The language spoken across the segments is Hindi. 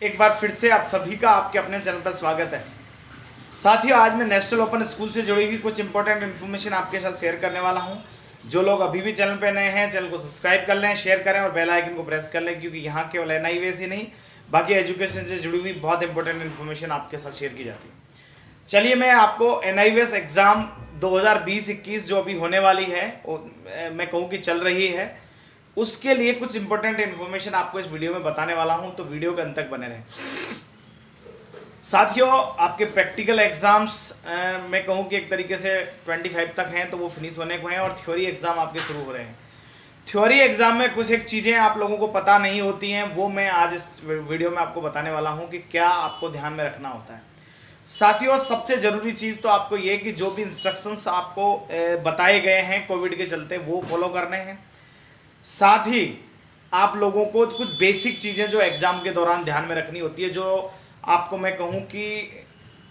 एक बार फिर से आप सभी का आपके अपने चैनल पर स्वागत है। साथियों, आज मैं नेशनल ओपन स्कूल से जुड़ी हुई कुछ इंपॉर्टेंट इन्फॉर्मेशन आपके साथ शेयर करने वाला हूं। जो लोग अभी भी चैनल पर नए हैं, चैनल को सब्सक्राइब कर लें, शेयर करें और बेल आइकन को प्रेस कर लें, क्योंकि यहाँ केवल एनआईवीएस ही नहीं, बाकी एजुकेशन से जुड़ी हुई बहुत इंपॉर्टेंट इन्फॉर्मेशन आपके साथ शेयर की जाती है। चलिए, मैं आपको एनआईवीएस एग्ज़ाम 2020-21 जो अभी होने वाली है, मैं कहूँ कि चल रही है, उसके लिए कुछ इंपॉर्टेंट इन्फॉर्मेशन आपको इस वीडियो में बताने वाला हूं, तो वीडियो के अंत तक बने रहें। साथियों, आपके प्रैक्टिकल एग्जाम्स मैं कहूं कि एक तरीके से 25 तक हैं, तो वो फिनिश होने को हैं और थ्योरी एग्जाम आपके शुरू हो रहे हैं। थ्योरी एग्जाम में कुछ एक चीज़ें आप लोगों को पता नहीं होती हैं, वो मैं आज इस वीडियो में आपको बताने वाला हूं कि क्या आपको ध्यान में रखना होता है। साथियों, सबसे ज़रूरी चीज़ तो आपको ये कि जो भी इंस्ट्रक्शंस आपको बताए गए हैं कोविड के चलते, वो फॉलो करने हैं। साथ ही आप लोगों को कुछ बेसिक चीज़ें जो एग्ज़ाम के दौरान ध्यान में रखनी होती है, जो आपको मैं कहूँ कि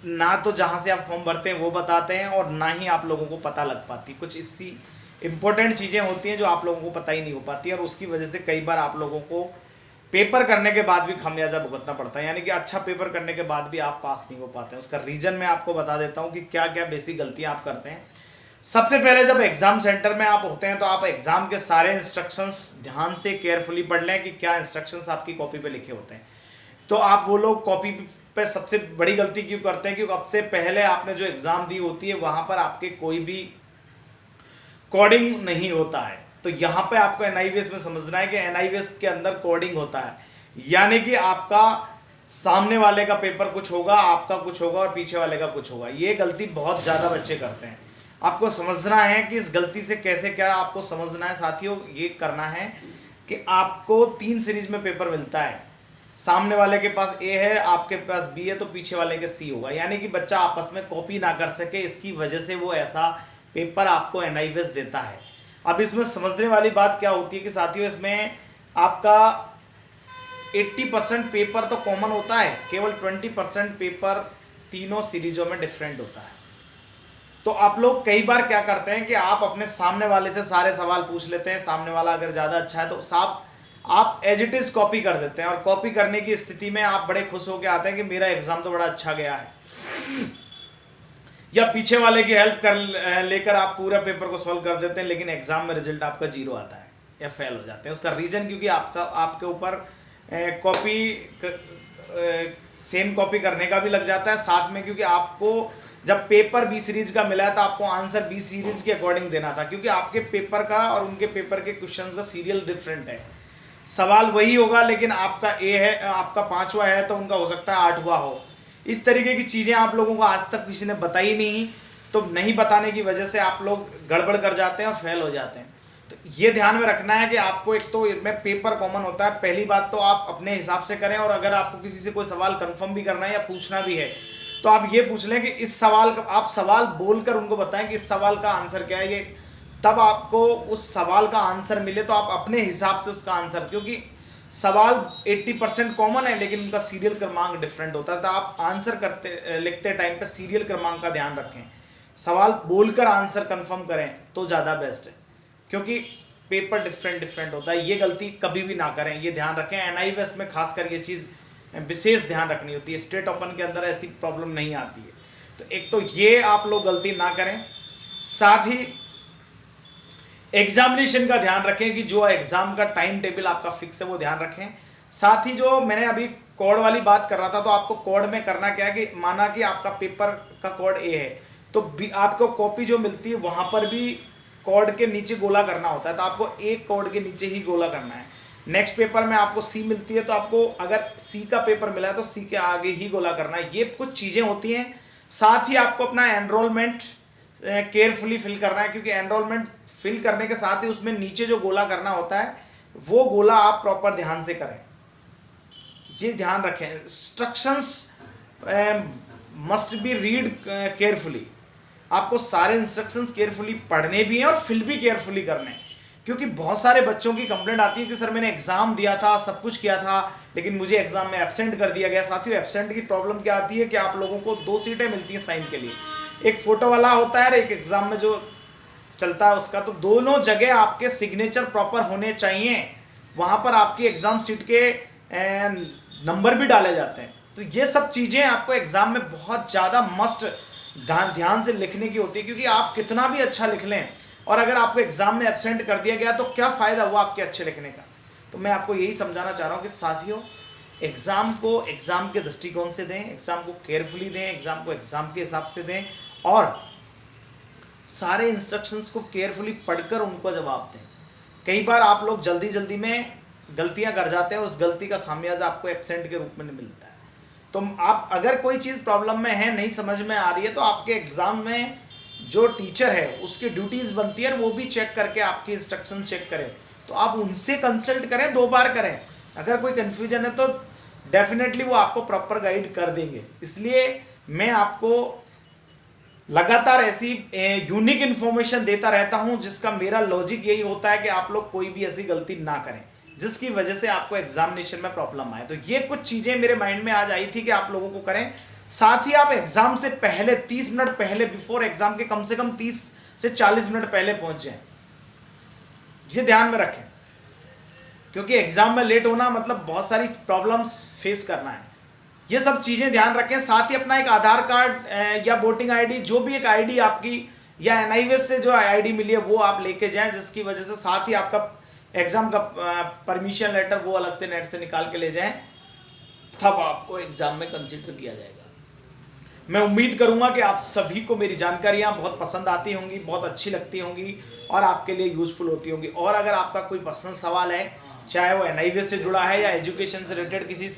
ना तो जहाँ से आप फॉर्म भरते हैं वो बताते हैं और ना ही आप लोगों को पता लग पाती। कुछ इसी इम्पोर्टेंट चीज़ें होती हैं जो आप लोगों को पता ही नहीं हो पाती और उसकी वजह से कई बार आप लोगों को पेपर करने के बाद भी खामियाजा भुगतना पड़ता है, यानी कि अच्छा पेपर करने के बाद भी आप पास नहीं हो पाते हैं। उसका रीज़न मैं आपको बता देता हूँ कि क्या क्या बेसिक गलतियाँ आप करते हैं। सबसे पहले, जब एग्जाम सेंटर में आप होते हैं तो आप एग्जाम के सारे इंस्ट्रक्शंस ध्यान से केयरफुली पढ़ लें कि क्या इंस्ट्रक्शंस आपकी कॉपी पे लिखे होते हैं। तो आप वो लोग कॉपी पे सबसे बड़ी गलती क्यों करते हैं, क्योंकि अब से पहले आपने जो एग्जाम दी होती है वहां पर आपके कोई भी कोडिंग नहीं होता है। तो यहाँ पे आपको एनआईवीएस में समझना है कि एनआईवीएस के अंदर कोडिंग होता है, यानी कि आपका सामने वाले का पेपर कुछ होगा, आपका कुछ होगा और पीछे वाले का कुछ होगा। ये गलती बहुत ज़्यादा बच्चे करते हैं। आपको समझना है कि इस गलती से कैसे क्या आपको समझना है। साथियों, ये करना है कि आपको 3 सीरीज में पेपर मिलता है। सामने वाले के पास ए है, आपके पास बी है, तो पीछे वाले के सी होगा, यानी कि बच्चा आपस में कॉपी ना कर सके। इसकी वजह से वो ऐसा पेपर आपको एनआईवीएस देता है। अब इसमें समझने वाली बात क्या होती है कि साथियों, इसमें आपका 80% पेपर तो कॉमन होता है, केवल 20% पेपर तीनों सीरीजों में डिफरेंट होता है। तो आप लोग कई बार क्या करते हैं कि आप अपने सामने वाले से सारे सवाल पूछ लेते हैं। सामने वाला अगर ज़्यादा अच्छा है तो साहब आप एज इट इज़ कॉपी कर देते हैं और कॉपी करने की स्थिति में आप बड़े खुश होकर आते हैं कि मेरा एग्जाम तो बड़ा अच्छा गया है, या पीछे वाले की हेल्प कर लेकर आप पूरा पेपर को सॉल्व कर देते हैं, लेकिन एग्जाम में रिजल्ट आपका 0 आता है या फेल हो जाते हैं। उसका रीज़न क्योंकि आपके ऊपर सेम कॉपी करने का भी लग जाता है, साथ में क्योंकि आपको जब पेपर बी सीरीज का मिला है तो आपको आंसर बी सीरीज के अकॉर्डिंग देना था, क्योंकि आपके पेपर का और उनके पेपर के क्वेश्चंस का सीरियल डिफरेंट है। सवाल वही होगा, लेकिन आपका ए है, आपका 5वां है तो उनका हो सकता है 8वां हो। इस तरीके की चीज़ें आप लोगों को आज तक किसी ने बताई नहीं, तो नहीं बताने की वजह से आप लोग गड़बड़ कर जाते हैं और फेल हो जाते हैं। तो ये ध्यान में रखना है कि आपको एक तो इसमें पेपर कॉमन होता है। पहली बात तो आप अपने हिसाब से करें, और अगर आपको किसी से कोई सवाल कंफर्म भी करना है या पूछना भी है तो आप ये पूछ लें कि इस सवाल का, आप सवाल बोलकर उनको बताएं कि इस सवाल का आंसर क्या है। ये तब आपको उस सवाल का आंसर मिले तो आप अपने हिसाब से उसका आंसर, क्योंकि सवाल 80% कॉमन है लेकिन उनका सीरियल क्रमांक डिफरेंट होता है। तो आप आंसर लिखते टाइम पे सीरियल क्रमांक का ध्यान रखें। सवाल बोलकर आंसर कंफर्म करें तो ज़्यादा बेस्ट है, क्योंकि पेपर डिफरेंट होता है। ये गलती कभी भी ना करें, ये ध्यान रखें। एनआईवीएस में खासकर ये चीज़ विशेष ध्यान रखनी होती है। स्टेट ओपन के अंदर ऐसी प्रॉब्लम नहीं आती है। तो एक तो ये आप लोग गलती ना करें। साथ ही एग्जामिनेशन का ध्यान रखें कि जो एग्जाम का टाइम टेबल आपका फिक्स है वो ध्यान रखें। साथ ही जो मैंने अभी कोड वाली बात कर रहा था, तो आपको कोड में करना क्या है कि माना कि आपका पेपर का कोड ए है, तो आपको कॉपी जो मिलती है वहाँ पर भी कोड के नीचे गोला करना होता है, तो आपको एक कोड के नीचे ही गोला करना है। नेक्स्ट पेपर में आपको सी मिलती है, तो आपको अगर सी का पेपर मिला है तो सी के आगे ही गोला करना है। ये कुछ चीज़ें होती हैं। साथ ही आपको अपना एनरोलमेंट केयरफुली फिल करना है, क्योंकि एनरोलमेंट फिल करने के साथ ही उसमें नीचे जो गोला करना होता है वो गोला आप प्रॉपर ध्यान से करें। ये ध्यान रखें। Instructions must be read carefully. आपको सारे इंस्ट्रक्शंस केयरफुली पढ़ने भी हैं और फिल भी केयरफुली करने हैं, क्योंकि बहुत सारे बच्चों की कंप्लेंट आती है कि सर मैंने एग्जाम दिया था, सब कुछ किया था, लेकिन मुझे एग्जाम में एब्सेंट कर दिया गया। साथियों, एब्सेंट की प्रॉब्लम क्या आती है कि आप लोगों को 2 सीटें मिलती हैं साइन के लिए, एक फोटो वाला होता है और एक एग्जाम में जो चलता है उसका। तो दोनों जगह आपके सिग्नेचर प्रॉपर होने चाहिए। वहाँ पर आपकी एग्जाम सीट के नंबर भी डाले जाते हैं। तो ये सब चीज़ें आपको एग्ज़ाम में बहुत ज़्यादा मस्ट ध्यान से लिखने की होती है, क्योंकि आप कितना भी अच्छा लिख लें और अगर आपको एग्ज़ाम में एब्सेंट कर दिया गया तो क्या फ़ायदा हुआ आपके अच्छे लिखने का। तो मैं आपको यही समझाना चाह रहा हूँ कि साथियों, एग्ज़ाम को एग्ज़ाम के दृष्टिकोण से दें, एग्ज़ाम को केयरफुली दें, एग्ज़ाम को एग्ज़ाम के हिसाब से दें और सारे इंस्ट्रक्शंस को केयरफुली पढ़कर उनको जवाब दें। कई बार आप लोग जल्दी जल्दी में गलतियां कर जाते हैं, उस गलती का खामियाजा आपको एब्सेंट के रूप में मिलता है। तो आप अगर कोई चीज़ प्रॉब्लम में है, नहीं समझ में आ रही है, तो आपके एग्ज़ाम में जो टीचर है उसकी ड्यूटीज़ बनती है, वो भी चेक करके आपकी इंस्ट्रक्शन चेक करें। तो आप उनसे कंसल्ट करें, 2 बार करें। अगर कोई कन्फ्यूजन है तो डेफिनेटली वो आपको प्रॉपर गाइड कर देंगे। इसलिए मैं आपको लगातार ऐसी यूनिक इन्फॉर्मेशन देता रहता हूं, जिसका मेरा लॉजिक यही होता है कि आप लोग कोई भी ऐसी गलती ना करें जिसकी वजह से आपको एग्जामिनेशन में प्रॉब्लम आए। तो ये कुछ चीज़ें मेरे माइंड में आज आई थी कि आप लोगों को करें। साथ ही आप एग्जाम से पहले 30 मिनट पहले, बिफोर एग्जाम के कम से कम 30 से 40 मिनट पहले पहुंच जाएं। ये ध्यान में रखें, क्योंकि एग्जाम में लेट होना मतलब बहुत सारी प्रॉब्लम्स फेस करना है। ये सब चीज़ें ध्यान रखें। साथ ही अपना एक आधार कार्ड या वोटिंग आईडी, जो भी एक आईडी आपकी या एनआईवीएस से जो आईडी मिली है वो आप लेके जाएं, जिसकी वजह से साथ ही आपका एग्जाम का परमिशन लेटर वो अलग से नेट से निकाल के ले जाएं, तब आपको एग्जाम में कंसीडर किया जाएगा। मैं उम्मीद करूंगा कि आप सभी को मेरी जानकारियां बहुत पसंद आती होंगी, बहुत अच्छी लगती होंगी और आपके लिए यूजफुल होती होंगी। और अगर आपका कोई पर्सनल सवाल है, चाहे वो एनआईवीएस से जुड़ा है या एजुकेशन से रिलेटेड किसी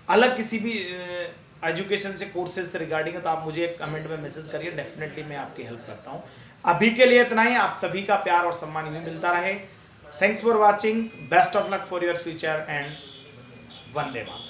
अलग किसी भी एजुकेशन से कोर्सेज से रिगार्डिंग है, तो आप मुझे कमेंट में मैसेज करिए, डेफिनेटली मैं आपकी हेल्प करता हूँ। अभी के लिए इतना ही। आप सभी का प्यार और सम्मान भी मिलता रहे। Thanks for watching, best of luck for your future and Vande Mataram.